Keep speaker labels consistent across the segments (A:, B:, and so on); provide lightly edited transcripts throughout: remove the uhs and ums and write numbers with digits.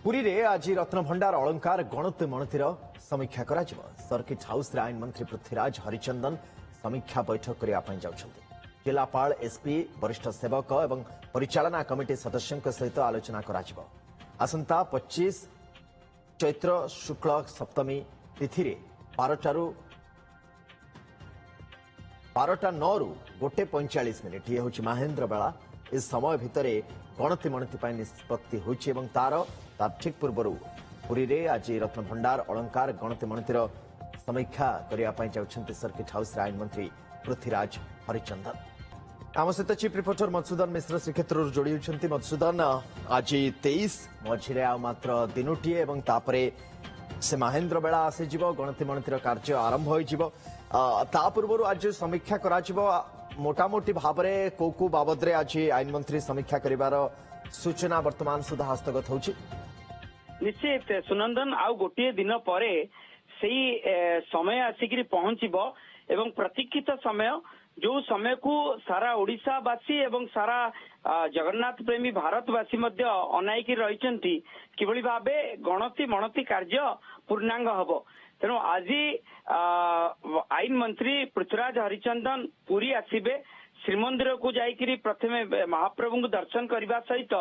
A: पुरी रे आज रत्नभंडार अलंकार गणति मणतिर समीक्षा करा सर्किट हाउस आईन मंत्री पृथ्वीराज हरिचंदन समीक्षा बैठक करने जाउछन्ति। जिलापाल एसपी वरिष्ठ सेवक एवं परिचालना कमिटी सदस्यों सहित आलोचना करा आसंता 25 चैत्र शुक्ल सप्तमी तिथि 12टा 9 रु 1:45 ये हूँ महेन्द्र बेला। इस समय भितर गणति मणति निष्पत्ति होइछि एवं तार ठीक पूर्व पुरी रे आज रत्नभंडार अलंकार गणति मणतिर समीक्षा करने जाउछन्ति सर्किट हाउस आईन मंत्री पृथ्वीराज हरिचंदन। आम सहित चीफ रिपोर्टर मधुसूदन मिश्र श्रीक्षेत्र जोड़ी होती। मधुसूदन आज 23 मझे आ मात्र दिनोटीए एवं तापरे से महेन्द्र बेला आसीज गणति मणतिर कार्य आरंभ हो पूर्व आज समीक्षा करा मोटामोटी भाव में को बाबद आज आईन मंत्री समीक्षा करिवार सूचना वर्तमान सुधा हस्तगत होची।
B: निश्चित सुनंदन आउ गोटे दिन पर समय आसिक पहुंचब एवं प्रतीक्षित समय जो समय को सारा ओडिशावासी एवं सारा जगन्नाथ प्रेमी भारतवासी मध्य अनायकी रही किभली भाबे गणति मणति कार्य पूर्णांग हब। तेणु आज आईन मंत्री पृथ्वीराज हरिचंदन पुरी आसिबे। श्रीमंदिर को जाइकरी प्रथमे महाप्रभु को दर्शन करने सहित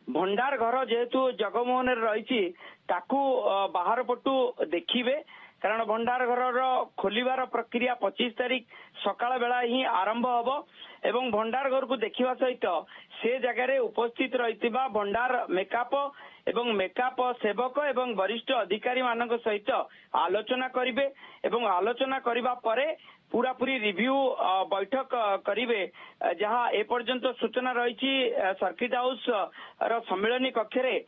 B: भंडार घर जेहेतु जगमोहन रही बाहर पटू देखिबे कारण भंडार घर खोलिबार प्रक्रिया 25 तारीख सकाळ बेला ही आरंभ हब एवं भंडार घर को देखिबा सहित से जगह उपस्थित रहितिबा भंडार मेकअप एवं मेकअप सेवक एवं वरिष्ठ अधिकारी मानक सहित आलोचना करिवे एवं आलोचना करिबा परे पूरा पूरी रिव्यू बैठक करिवे जहां ए पर्यंत सूचना रही सर्किट हाउस रो सम्मेलनी कक्ष रे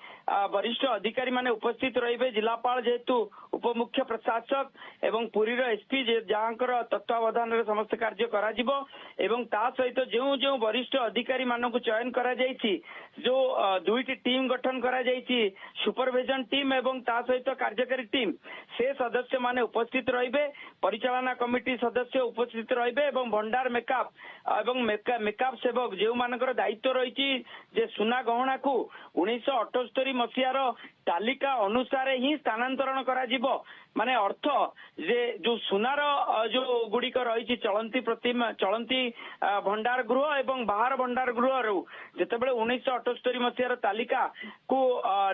B: वरिष्ठ अधिकारी माने उपस्थित रहिबे। जिलापाल जेतु उपमुख्य प्रशासक एवं पुरी रो एसपी जहाँकर तत्वावधान रे समस्त कार्य करा जिवो एवं ता सहित जो जो वरिष्ठ अधिकारी मानक चयन करा जायछि जो दुईटी टीम गठन करा जायछि सुपरविजन टीम एवं ता सहित कार्यकारी टीम से सदस्य माने उपस्थित रहिबे। परिचालना कमिटी सदस्य उपस्थित रहिबे एवं भंडार मेकअप एवं मेकअप सेवक जो मानकर दायित्व रही जे सुना गहना को 1978 मसीहार तालिका अनुसार ही स्थानांतरण करा जिवो। माने अर्थ जे जो सुनार जो गुड़िक रही चलंती प्रतिमा चलंती भंडार गृह एवं बाहर भंडार गृह जितेबाला 1978 मसीहार तालिका को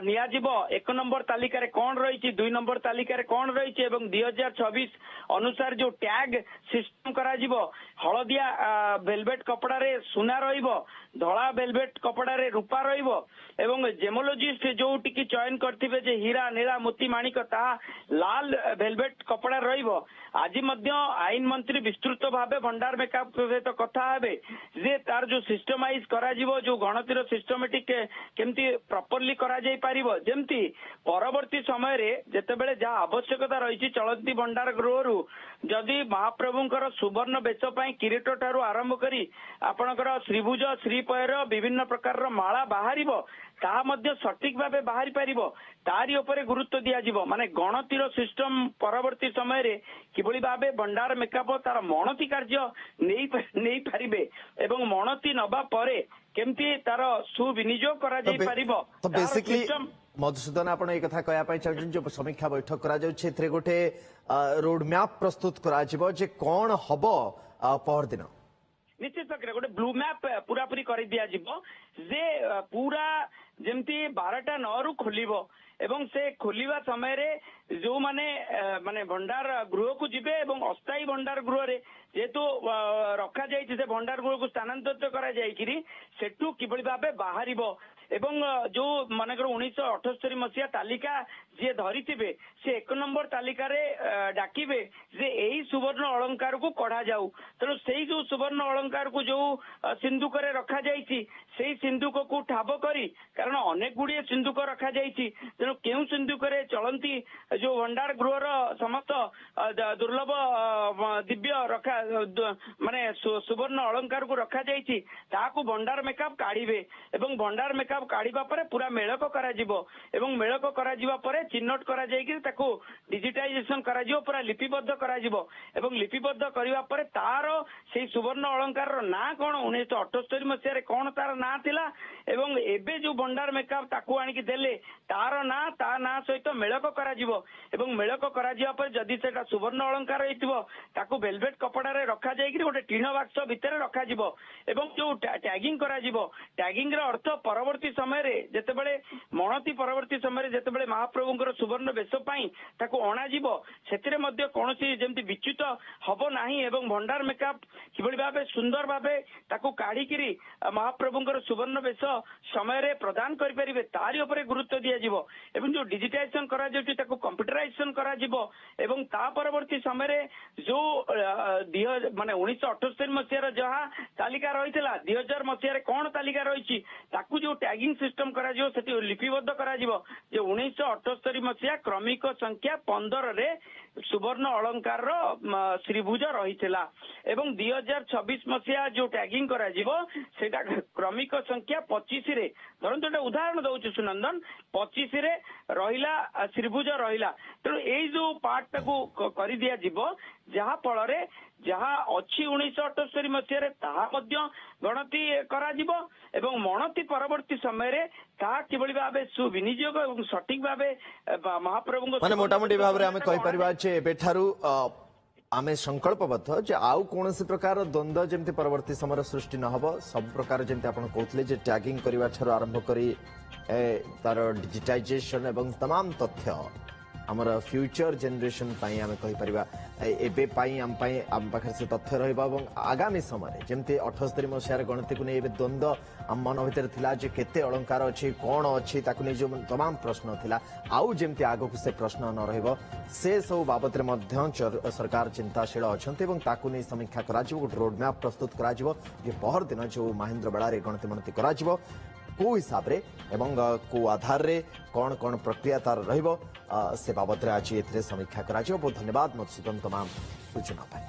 B: नियाजिबो 1 नंबर तालिका रे कौन रही 2 नंबर तालिका रे कौन रही एवं 2026 अनुसार जो टैग सिस्टम करा जिवो हलदिया वेलवेट कपड़ा रे सुना रहिबो धला वेलवेट कपड़ा रे रूपा रहिबो एवं जेमोलॉजिस्ट जो टिकी चयन करथिबे जे हीरा नीला मोती माणिक ता लाल वेलवेट कपड़ा रहिबो। आज मध्य आईन मंत्री विस्तृत भावे भंडार मेकअप सहित कथा हेबे जे तार जो सिस्टमाइज करा जिवो जो गणतिर सिस्टमेटिक केमती प्रॉपर्ली करा जाई पारिबो जेमती परवर्ती समय रे जेतेबेले जा आवश्यकता रही चलती भंडार गृहरु जदि महाप्रभुंकर सुवर्ण बेच पई किरीट ठारू आरंभ करी आपणकर श्रीभुज श्रीपयर विभिन्न प्रकार माला बाहरिबो ताहा मध्य सटीक भावे बाहरी पारिबो तारी उपरे गुरुत्व दिया जिवो। माने गणतिर सिस्टम परवर्ती समय रे किभली भावे भंडार मेकअप तार मणति कार्य नहीं पारिबे एवं मणति नबा परे केमती तार सुविनियोग करा जाई पारिबो।
A: तो बेसिकली मधुसूदन आपण एक कथा कहया पई चाहछन जो समीक्षा बैठक करा जाउ क्षेत्र गोटे रोड मैप प्रस्तुत करा जिवो जे कोन हबो पर दिन
B: निश्चित भाव गोटे ब्लू मैप पूरा पूरी कर दिया जिवो जे पूरा जेमती 12टा 9 रु खोलिबो एवं से खोलिबा समय रे जो माने माने भंडार गृह को जिबे एवं अस्थायी भंडार गृह रे जेतु रखा जायछि से भंडार गृह को स्थानांतरित करा जायकिरी सेठू किबळी भाबे बाहरिबो एवं जो मानकर 1978 मसीहा तालिका जी धरी से 1 नंबर तालिका रे डाकिबे जे एही सुवर्ण अलंकार को कढ़ा जाऊ। तेणु से जो सुवर्ण अलंकार को जो सिंधुक रे रखा जायछि से सिंधुक को ठाब करी कारण अनेक गुड़िए सिंधुक रखा जायछि तेणु केउ सिंधुक रे चलंती जो भंडार गृहर समस्त दुर्लभ दिव्य रखा माने सुवर्ण अलंकार को रखा जायछि ताकू भंडार मेकअप काढ़िबे एवं भंडार मेकअप काढ़िबा परे पूरा मेलक करा जिवो एवं मेलक करा जिवा परे चिन्हट करा जायकि ताकू डिजिटाइजेशन करा जिवो पूरा लिपिबद्ध करा जिवो एवं लिपिबद्ध करिवा परे तार सेही सुवर्ण अलंकार ना कोन 1978 मसीह रे कोन तार ना थिला एवं एबे जो भंडार मेकअप ताकू आनिकी देले तार ना ସହିତ ମେଳକ କରାଯିବ ଏବଂ ମେଳକ କରାଯିବା ପରେ ଯଦି ସେଟା ସୁବର୍ଣ୍ଣ ଅଳଙ୍କାର ହେଇଥିବ ତାକୁ ଭେଲଭେଟ କପଡାରେ ରଖାଯାଇକି ଗୋଟେ ଟିଣ ବାକ୍ସ ଭିତରେ ରଖାଯିବ ଏବଂ ଯୋଉ ଟ୍ୟାଗିଂ କରାଯିବ ଟ୍ୟାଗିଂ ର ଅର୍ଥ ପରବର୍ତ୍ତୀ ସମୟରେ ଯେତେବେଳେ ମଣତି ପରବର୍ତ୍ତୀ ସମୟରେ ଯେତେବେଳେ ମହାପ୍ରଭୁଙ୍କର ସୁବର୍ଣ୍ଣ ବେଶ ପାଇଁ ତାକୁ ଅଣାଯିବ ସେଥିରେ ମଧ୍ୟ କୌଣସି ଯେମିତି ବିଚ୍ୟୁତ ହବ ନାହିଁ ଏବଂ ଭଣ୍ଡାର ମେକଅପ୍ କିଭଳି ଭାବେ ସୁନ୍ଦର ଭାବେ ତାକୁ କାଢିକିରି ମହାପ୍ରଭୁଙ୍କର ସୁବର୍ଣ୍ଣ ବେଶ ସମୟରେ ପ୍ରଦାନ କରିପାରିବେ ତାରି ଉପରେ ଗୁରୁତ୍ୱ ଦିଆଯିବ ଏବଂ ଯୋଉ ଡିଜିଟାଇଜେସନ କରାଯାଉଛି ତାକୁ କମ୍ପ୍ୟୁଟରାଇଜେସନ କରାଯିବ ଏବଂ ତା ପରବର୍ତ୍ତୀ ସମୟରେ ଯୋଉ 1978 ମସିହାର ଯାହା ତାଲିକା ରହିଥିଲା 2000 ମସିହାରେ କଣ ତାଲିକା ରହିଛି ତାକୁ ଯୋଉ ଟ୍ୟାଗିଂ ସିଷ୍ଟମ କରାଯିବ ସେଠି ଲିପିବଦ୍ଧ କରାଯିବ ଯେ 1978 ମସିହା କ୍ରମିକ ସଂଖ୍ୟା 15ରେ ସୁବର୍ଣ୍ଣ ଅଳଙ୍କାରର ଶ୍ରୀଭୁଜ ରହିଥିଲା ଏବଂ 2026 ମସିହା ଯୋଉ ଟ୍ୟାଗିଂ କରାଯିବ ସେଇଟା କ୍ରମିକ ସଂଖ୍ୟା 25ରେ ଧରନ୍ତୁ ଗୋଟେ ଉଦାହରଣ ଦଉଛି ସୁନନ୍ଦନ 25ରେ ରହିଲା ଶ୍ରୀଭୁଜ ରହିଲା ତେଣୁ ଏଇ ଯୋଉ ପାର୍ଟଟାକୁ କରିଦିଆଯିବ ଯାହା ଫଳରେ ଯାହା ଅଛି 1978 ମସିହାରେ ତାହା ମଧ୍ୟ ଗଣତି କରାଯିବ ଏବଂ ମଣତି ପରବର୍ତ୍ତୀ ସମୟରେ ତାହା କିଭଳି ଭାବେ ସୁବିନିଯୋଗ ଏବଂ ସଠିକ ଭାବେ ମହାପ୍ରଭୁଙ୍କ
A: ମାନେ ମୋଟାମୋଟି ଭାବରେ ଆମେ କହିପାରିବା ଯେ ଏବେଠାରୁ ଆମେ ସଂକଳ୍ପବଦ୍ଧ ଯେ ଆଉ କୌଣସି ପ୍ରକାର ଦ୍ୱନ୍ଦ୍ୱ ଯେମିତି ପରବର୍ତ୍ତୀ ସମୟରେ ସୃଷ୍ଟି ନ ହେବ ସବୁ ପ୍ରକାର ଯେମିତି ଆପଣ କହୁଥିଲେ ଯେ ଟ୍ୟାଗିଂ କରିବା ଠାରୁ ଆରମ୍ଭ କରି ତାର ଡିଜିଟାଇଜେସନ ଏବଂ ତମାମ ତଥ୍ୟ ଆମର फ्यूचर जेनरेशन आम कहीपर एबे आम पाखे से तथ्य रहा आगामी समय जमती 78 मसीहार गणति को नहीं द्वंद्व आम मन भर था केते अलंकार अच्छी कौन अच्छी नहीं जो तमाम प्रश्न था आउ जमती आग को से प्रश्न न से सब बाबद सरकार चिंताशील अच्छा नहीं समीक्षा कर रोडमैप प्रस्तुत कर पहर दिन जो महेंद्र बेला गणति मनति कर को हिसाब रे एवं को आधार रे कौन कौन प्रक्रिया तार रहिबो से बाबद आज ए समीक्षा करा बहुत धन्यवाद मधुसूदन तमाम सूचना पाए।